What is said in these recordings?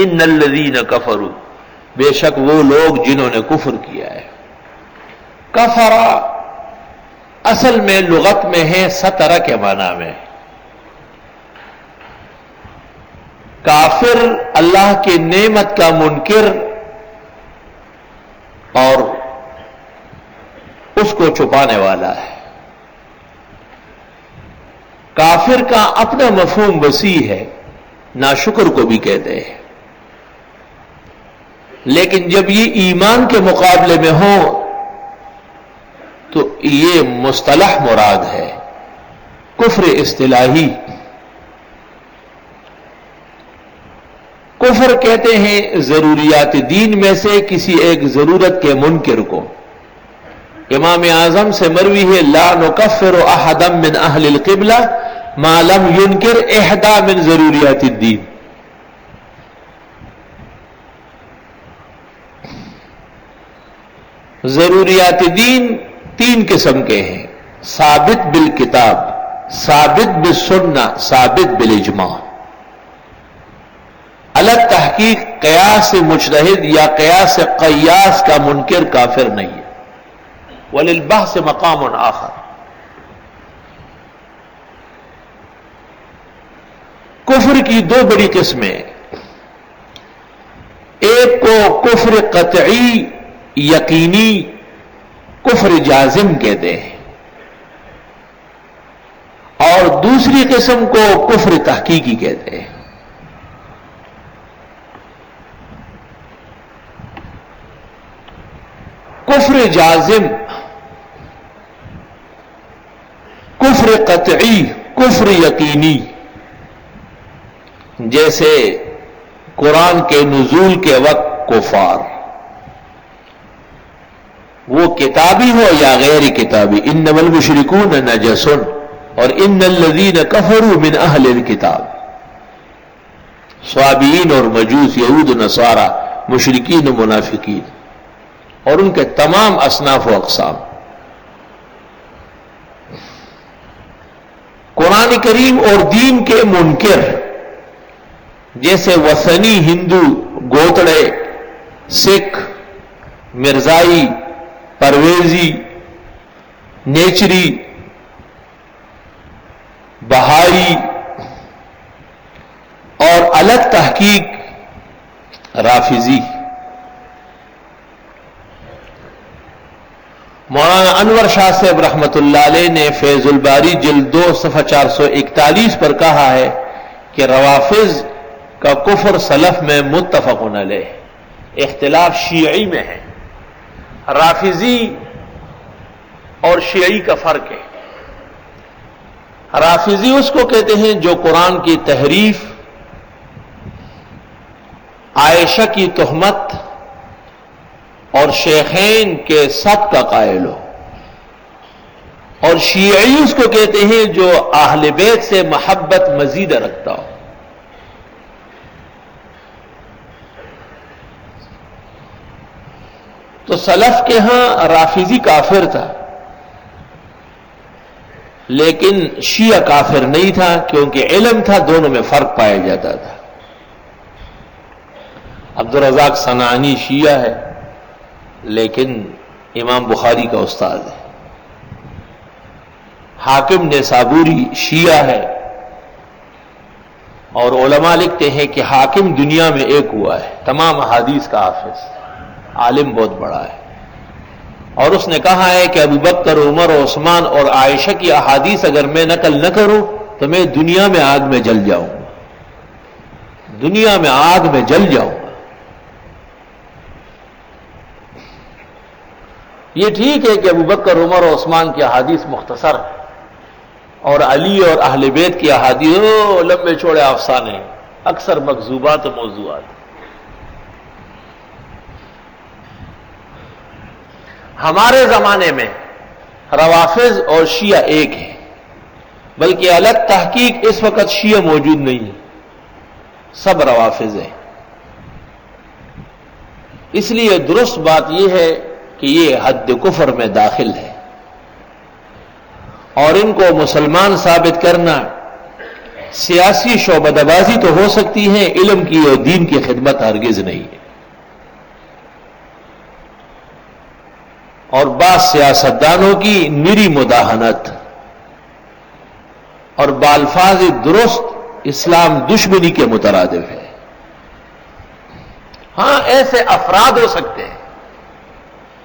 ان الذین کفروا، بے شک وہ لوگ جنہوں نے کفر کیا ہے۔ کفر اصل میں لغت میں ہے سترہ کے معنی میں۔ کافر اللہ کی نعمت کا منکر اور اس کو چھپانے والا ہے۔ کافر کا اپنا مفہوم وسیع ہے، ناشکر کو بھی کہتے ہیں، لیکن جب یہ ایمان کے مقابلے میں ہو تو یہ مصطلح مراد ہے، کفر اصطلاحی۔ کفر کہتے ہیں ضروریات دین میں سے کسی ایک ضرورت کے منکر کو۔ امام اعظم سے مروی ہے لا نکفر احدا من اہل القبلہ ما لم ينکر احدى من ضروریات الدین۔ ضروریات دین تین قسم کے ہیں، ثابت بالکتاب، ثابت بالسنہ، ثابت بالاجماع۔ الگ تحقیق قیاس مجتہد یا قیاس قیاس کا منکر کافر نہیں ہے، وللبحث مقام آخر۔ کفر کی دو بڑی قسمیں، ایک کو کفر قطعی یقینی کفر جازم کہتے ہیں، اور دوسری قسم کو کفر تحقیقی کہتے ہیں۔ کفر جازم، کفر قطعی، کفر یقینی، جیسے قرآن کے نزول کے وقت کفار، وہ کتابی ہو یا غیر کتابی، انما المشرکون نجس اور ان الذین کفروا من اہل الکتاب، صابئین اور مجوس، یہود و نصارہ، مشرکین و منافقین، اور ان کے تمام اصناف و اقسام۔ قرآن کریم اور دین کے منکر، جیسے وثنی ہندو، گوتڑے، سکھ، مرزائی، پرویزی، نیچری، بہائی، اور الگ تحقیق رافضی۔ مولانا انور شاہ صاحب رحمت اللہ علیہ نے فیض الباری جلد 2 صفحہ 441 پر کہا ہے کہ روافض کا کفر سلف میں متفق علیہ، اختلاف شیعی میں ہے۔ رافضی اور شیعی کا فرق ہے۔ رافضی اس کو کہتے ہیں جو قرآن کی تحریف، عائشہ کی تہمت اور شیخین کے سب کا قائل ہو، اور شیعی اس کو کہتے ہیں جو اہل بیت سے محبت مزید رکھتا ہو۔ تو سلف کے ہاں رافضی کافر تھا، لیکن شیعہ کافر نہیں تھا، کیونکہ علم تھا، دونوں میں فرق پایا جاتا تھا۔ عبدالرزاق صنعانی شیعہ ہے، لیکن امام بخاری کا استاد ہے۔ حاکم نیسابوری شیعہ ہے، اور علماء لکھتے ہیں کہ حاکم دنیا میں ایک ہوا ہے، تمام احادیث کا حافظ، عالم بہت بڑا ہے، اور اس نے کہا ہے کہ ابو بکر، عمر، عثمان اور عائشہ کی احادیث اگر میں نقل نہ کروں تو میں دنیا میں آگ میں جل جاؤں گا، دنیا میں آگ میں جل جاؤں گا۔ یہ ٹھیک ہے کہ ابو بکر، عمر اور عثمان کی احادیث مختصر ہے، اور علی اور اہل بیت کی احادیث لمبے چوڑے افسانے، اکثر مکذوبات و موضوعات۔ ہمارے زمانے میں روافض اور شیعہ ایک ہے، بلکہ الگ تحقیق اس وقت شیعہ موجود نہیں ہے، سب روافض ہیں۔ اس لیے درست بات یہ ہے کہ یہ حد کفر میں داخل ہے، اور ان کو مسلمان ثابت کرنا سیاسی شعبہ بازی تو ہو سکتی ہے، علم کی اور دین کی خدمت ہرگز نہیں ہے۔ اور بعض سیاستدانوں کی نری مداہنت اور بالفاظ درست اسلام دشمنی کے مترادف ہے۔ ہاں ایسے افراد ہو سکتے ہیں،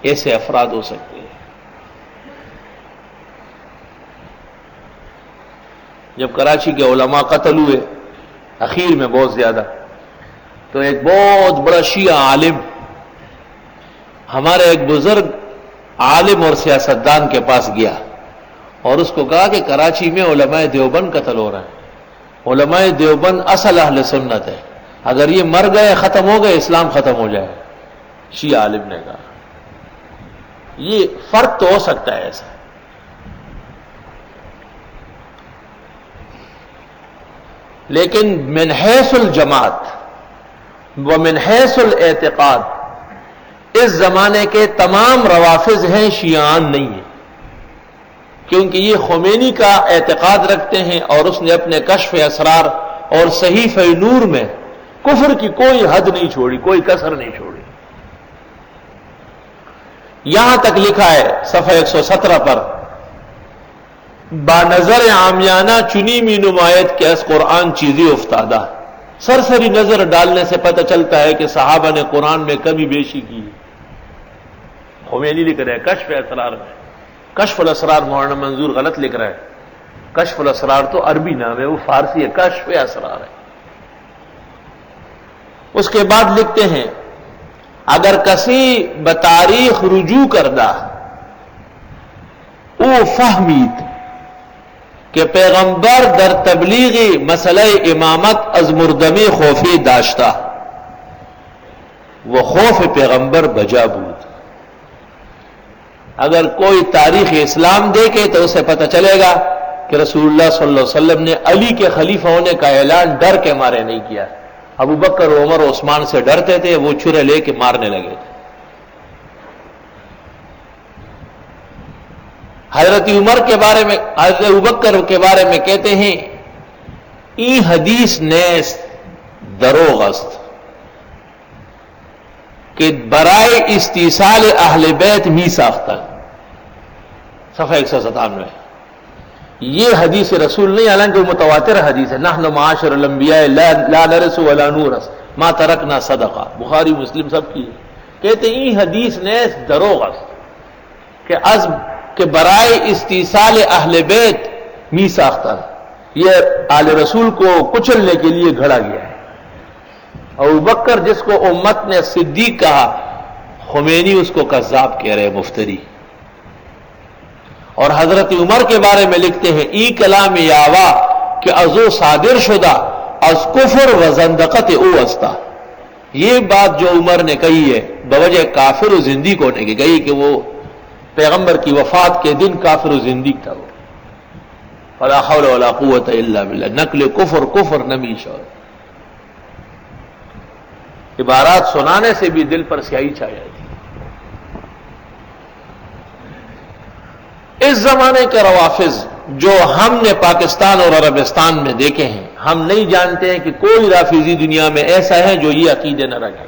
ایسے افراد ہو سکتے ہیں۔ جب کراچی کے علماء قتل ہوئے اخیر میں بہت زیادہ، تو ایک بہت بڑا شیعہ عالم ہمارے ایک بزرگ عالم اور سیاستدان کے پاس گیا اور اس کو کہا کہ کراچی میں علماء دیوبند قتل ہو رہے ہیں، علماء دیوبند اصل اہل سنت ہے، اگر یہ مر گئے ختم ہو گئے اسلام ختم ہو جائے۔ شیعہ عالم نے کہا یہ فرق تو ہو سکتا ہے ایسا، لیکن من حیث الجماعت و من حیث الاعتقاد اس زمانے کے تمام روافض ہیں، شیعان نہیں ہیں، کیونکہ یہ خمینی کا اعتقاد رکھتے ہیں اور اس نے اپنے کشف اسرار اور صحیفہ نور میں کفر کی کوئی حد نہیں چھوڑی، کوئی کسر نہیں چھوڑی۔ یہاں تک لکھا ہے صفحہ 117 پر، بانظر عامیانہ چنی می نمایت کہ اس قرآن چیزی افتادہ، سرسری نظر ڈالنے سے پتہ چلتا ہے کہ صحابہ نے قرآن میں کمی بیشی کی۔ خمینی لکھ رہے ہیں کشف اسرار میں، کشف الاسرار مولانا منظور غلط لکھ رہا ہے، کشف الاسرار تو عربی نام ہے، وہ فارسی ہے، کشف اسرار ہے۔ اس کے بعد لکھتے ہیں اگر کسی بتاریخ رجوع کردہ او فہمید کہ پیغمبر در تبلیغی مسئلہ امامت از مردمی خوفی داشتا، وہ خوف پیغمبر بجا بود۔ اگر کوئی تاریخ اسلام دیکھے تو اسے پتہ چلے گا کہ رسول اللہ صلی اللہ علیہ وسلم نے علی کے خلیفہ ہونے کا اعلان ڈر کے مارے نہیں کیا، ابو بکر عمر و عثمان سے ڈرتے تھے، وہ چھرے لے کے مارنے لگے تھے۔ حضرت عمر کے بارے میں، حضرت ابو بکر کے بارے میں کہتے ہیں ای حدیث نیست دروغ است کہ برائے استیصال اہل بیت می ساختن، صفحہ 197۔ یہ حدیث رسول نہیں، حالانکہ وہ متواتر حدیث ہے، نحن معاشر الانبیاء لا نرث ولا نورث ما ترکنا صدقہ، بخاری مسلم سب کی۔ کہتے ہیں یہ حدیث نیست دروغ است کہ عزم کہ برائے استیصال اہل بیت می ساختن، یہ آل رسول کو کچلنے کے لیے گھڑا گیا ہے۔ ابو بکر جس کو امت نے صدیق کہا، خمینی اس کو کذاب کہہ رہے، مفتری۔ اور حضرت عمر کے بارے میں لکھتے ہیں ای کلام یاوا کہ ازو صادر شدہ از کفر و زندقت او استا، یہ بات جو عمر نے کہی ہے بوجہ کافر و زندیق ہونے کی کہی کہ وہ پیغمبر کی وفات کے دن کافر و زندیق تھا وہ۔ فلا حول ولا قوت الا باللہ، نقل کفر کفر نمیش۔ اور عبارات سنانے سے بھی دل پر سیاہی چھا جاتی۔ اس زمانے کے روافض جو ہم نے پاکستان اور عربستان میں دیکھے ہیں، ہم نہیں جانتے ہیں کہ کوئی رافضی دنیا میں ایسا ہے جو یہ عقیدے نہ رکھے۔